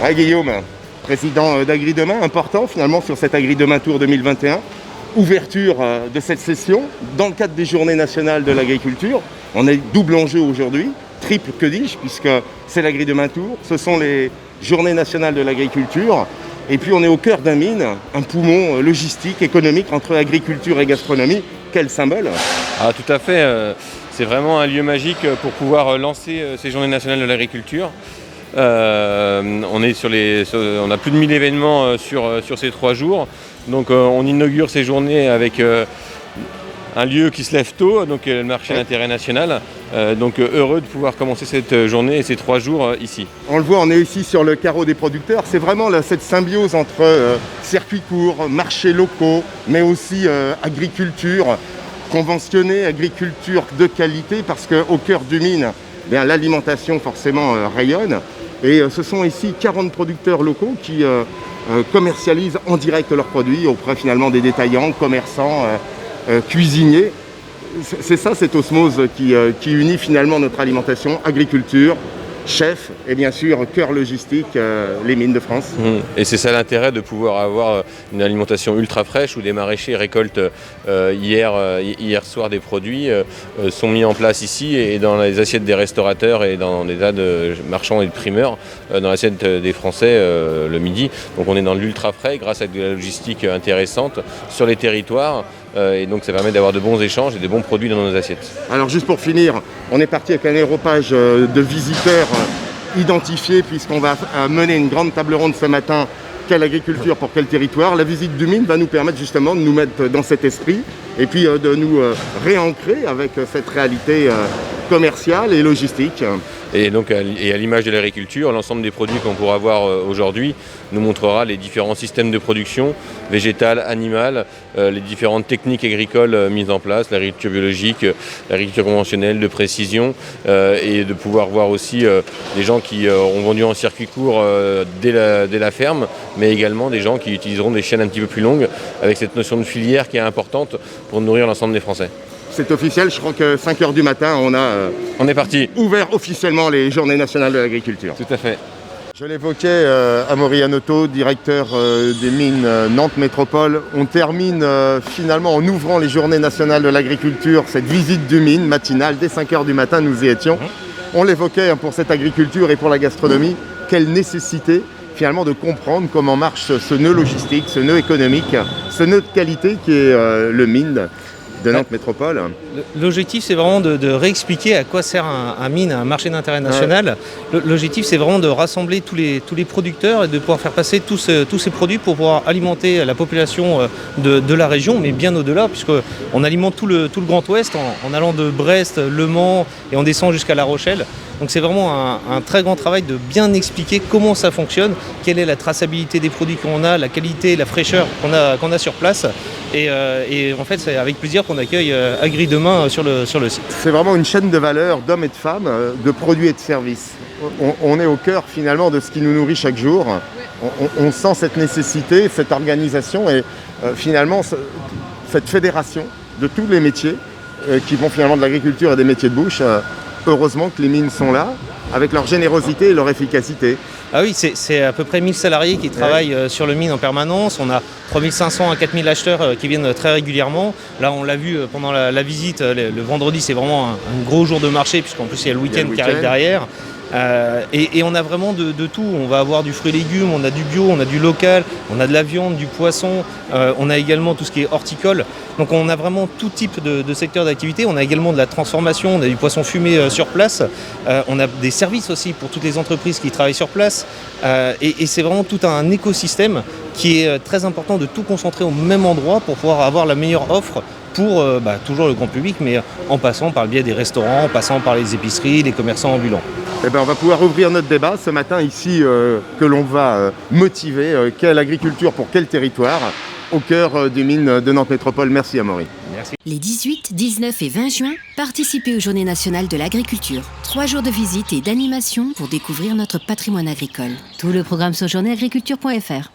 Ouais, Guillaume, président d'Agri-Demain, important finalement sur cet Agri-Demain Tour 2021. Ouverture de cette session dans le cadre des Journées nationales de l'agriculture. On a double enjeu aujourd'hui, triple que dis-je, puisque c'est l'Agri-Demain Tour, ce sont les Journées nationales de l'agriculture. Et puis on est au cœur d'un mine, un poumon logistique, économique entre agriculture et gastronomie. Quel symbole! Ah, tout à fait, c'est vraiment un lieu magique pour pouvoir lancer ces Journées nationales de l'agriculture. On a plus de 1000 événements sur ces 3 jours. Donc on inaugure ces journées avec un lieu qui se lève tôt, donc le marché d'intérêt national. Donc heureux de pouvoir commencer cette journée et ces 3 jours ici. On le voit, on est ici sur le carreau des producteurs. C'est vraiment cette symbiose entre circuits courts, marchés locaux, mais aussi agriculture conventionnée, agriculture de qualité, parce qu'au cœur du mine, l'alimentation forcément rayonne. Et ce sont ici 40 producteurs locaux qui commercialisent en direct leurs produits auprès finalement des détaillants, commerçants, cuisiniers. C'est ça, cette osmose qui unit finalement notre alimentation, agriculture, chef et bien sûr cœur logistique, les mines de France. Et c'est ça l'intérêt de pouvoir avoir une alimentation ultra fraîche où des maraîchers récoltent hier soir des produits, sont mis en place ici et dans les assiettes des restaurateurs et dans des tas de marchands et de primeurs, dans l'assiette des Français le midi. Donc on est dans l'ultra frais grâce à de la logistique intéressante sur les territoires. Et donc ça permet d'avoir de bons échanges et de bons produits dans nos assiettes. Alors juste pour finir, on est parti avec un aéropage de visiteurs identifiés puisqu'on va mener une grande table ronde ce matin. Quelle agriculture pour quel territoire? La visite du mine va nous permettre justement de nous mettre dans cet esprit et puis de nous réancrer avec cette réalité commerciale et logistique. Et donc à l'image de l'agriculture, l'ensemble des produits qu'on pourra voir aujourd'hui nous montrera les différents systèmes de production, végétale, animale, les différentes techniques agricoles mises en place, l'agriculture biologique, l'agriculture conventionnelle, de précision, et de pouvoir voir aussi des gens qui ont vendu en circuit court dès la ferme, mais également des gens qui utiliseront des chaînes un petit peu plus longues, avec cette notion de filière qui est importante pour nourrir l'ensemble des Français. C'est officiel, je crois que 5h du matin, on est parti. Ouvert officiellement les Journées nationales de l'agriculture. Tout à fait. Je l'évoquais, Amaury Anoto, directeur des mines Nantes Métropole. On termine finalement en ouvrant les Journées nationales de l'agriculture, cette visite du mine matinale. Dès 5h du matin, nous y étions. On l'évoquait pour cette agriculture et pour la gastronomie. Quelle nécessité finalement de comprendre comment marche ce nœud logistique, ce nœud économique, ce nœud de qualité qui est le mine de Nantes Métropole. L'objectif, c'est vraiment de réexpliquer à quoi sert un mine, un marché d'intérêt national. Ouais. L'objectif, c'est vraiment de rassembler tous les producteurs et de pouvoir faire passer tous ces produits pour pouvoir alimenter la population de la région, mais bien au-delà, puisqu'on alimente tout le Grand Ouest en allant de Brest, Le Mans et on descend jusqu'à La Rochelle. Donc c'est vraiment un très grand travail de bien expliquer comment ça fonctionne, quelle est la traçabilité des produits qu'on a, la qualité, la fraîcheur qu'on a sur place. Et en fait, c'est avec plaisir qu'on accueille Agri-Demain sur le site. C'est vraiment une chaîne de valeur d'hommes et de femmes, de produits et de services. On est au cœur finalement de ce qui nous nourrit chaque jour. On sent cette nécessité, cette organisation et finalement cette fédération de tous les métiers qui vont finalement de l'agriculture et des métiers de bouche. Heureusement que les mines sont là, avec leur générosité et leur efficacité. Ah oui, c'est à peu près 1000 salariés qui travaillent sur le mine en permanence. On a 3500 à 4000 acheteurs qui viennent très régulièrement. Là, on l'a vu pendant la visite, le vendredi, c'est vraiment un gros jour de marché, puisqu'en plus, il y a le week-end qui arrive derrière. Et on a vraiment de tout. On va avoir du fruit et légumes, on a du bio, on a du local, on a de la viande, du poisson, on a également tout ce qui est horticole. Donc on a vraiment tout type de secteur d'activité. On a également de la transformation, on a du poisson fumé sur place. On a des services aussi pour toutes les entreprises qui travaillent sur place. Et c'est vraiment tout un écosystème qui est très important de tout concentrer au même endroit pour pouvoir avoir la meilleure offre pour toujours le grand public, mais en passant par le biais des restaurants, en passant par les épiceries, les commerçants ambulants. On va pouvoir ouvrir notre débat ce matin ici, que l'on va motiver. Quelle agriculture pour quel territoire au cœur des mines de Nantes Métropole. Merci Amaury. Merci. Les 18, 19 et 20 juin, participez aux Journées nationales de l'agriculture. 3 jours de visite et d'animation pour découvrir notre patrimoine agricole. Tout le programme sur journéeagriculture.fr.